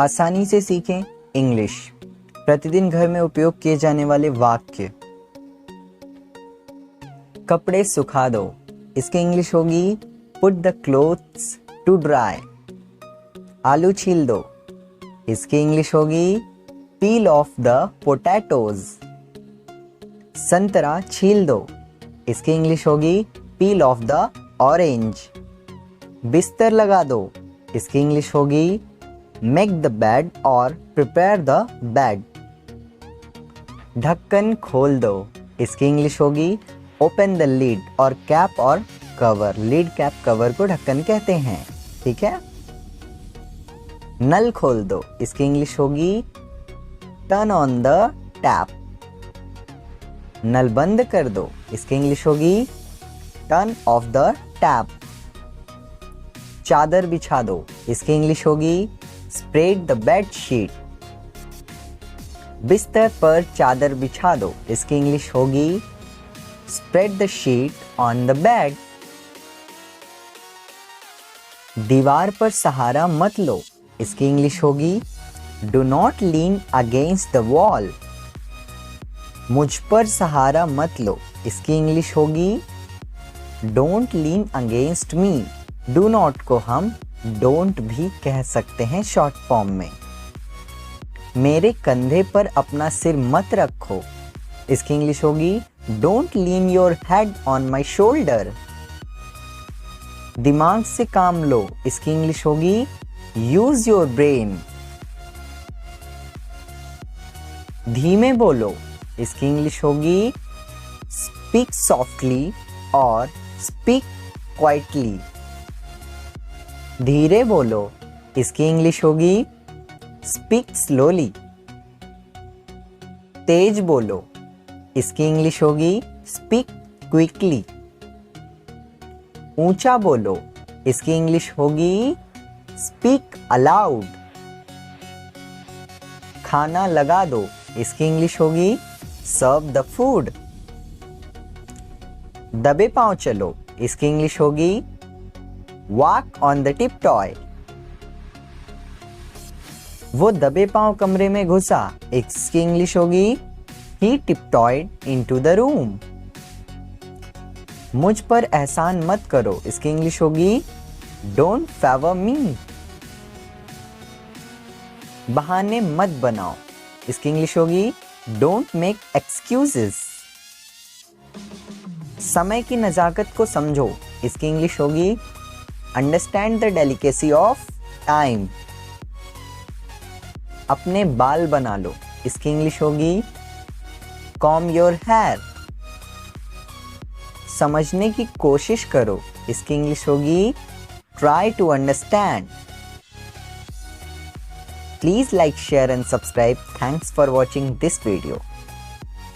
आसानी से सीखें इंग्लिश। प्रतिदिन घर में उपयोग किए जाने वाले वाक्य। कपड़े सुखा दो, इसकी इंग्लिश होगी put the clothes to dry. आलू छील दो, इसकी इंग्लिश होगी पील ऑफ द पोटैटोज। संतरा छील दो, इसकी इंग्लिश होगी पील ऑफ द ऑरेंज। बिस्तर लगा दो, इसकी इंग्लिश होगी मेक द बेड और प्रिपेयर द बेड। ढक्कन खोल दो, इसकी इंग्लिश होगी ओपन द लीड और कैप और कवर। लीड कैप कवर को ढक्कन कहते हैं, ठीक है। नल खोल दो, इसकी इंग्लिश होगी टर्न ऑन द टैप। नल बंद कर दो, इसकी इंग्लिश होगी टर्न ऑफ द टैप। चादर बिछा दो, इसकी इंग्लिश होगी स्प्रेड द बेड शीट। बिस्तर पर चादर बिछा दो, इसकी इंग्लिश होगी spread the sheet on the bed. दीवार पर सहारा मत लो, इसकी इंग्लिश होगी do not lean against the wall. मुझ पर सहारा मत लो, इसकी इंग्लिश होगी don't lean against me. Do not को हम डोंट भी कह सकते हैं शॉर्ट फॉर्म में। मेरे कंधे पर अपना सिर मत रखो, इसकी इंग्लिश होगी don't lean your head on my shoulder. दिमाग से काम लो, इसकी इंग्लिश होगी यूज योर ब्रेन। धीमे बोलो, इसकी इंग्लिश होगी स्पीक सॉफ्टली और स्पीक क्वाइटली। धीरे बोलो, इसकी इंग्लिश होगी स्पीक स्लोली। तेज बोलो, इसकी इंग्लिश होगी स्पीक क्विकली। ऊंचा बोलो, इसकी इंग्लिश होगी स्पीक अलाउड। खाना लगा दो, इसकी इंग्लिश होगी सर्व द फूड। दबे पांव चलो, इसकी इंग्लिश होगी walk on the tip toy. वो दबे पांव कमरे में घुसा, इसकी इंग्लिश होगी ही टिपटॉयड इनटू द रूम। मुझ पर एहसान मत करो, इसकी इंग्लिश होगी डोंट फेवर मी। बहाने मत बनाओ, इसकी इंग्लिश होगी डोंट मेक एक्सक्यूजेस। समय की नजाकत को समझो, इसकी इंग्लिश होगी understand the delicacy of time. अपने बाल बना लो, इसकी इंग्लिश होगी कॉम योर हेयर। समझने की कोशिश करो, इसकी इंग्लिश होगी try to understand. Please like, share and subscribe. Thanks for watching this video.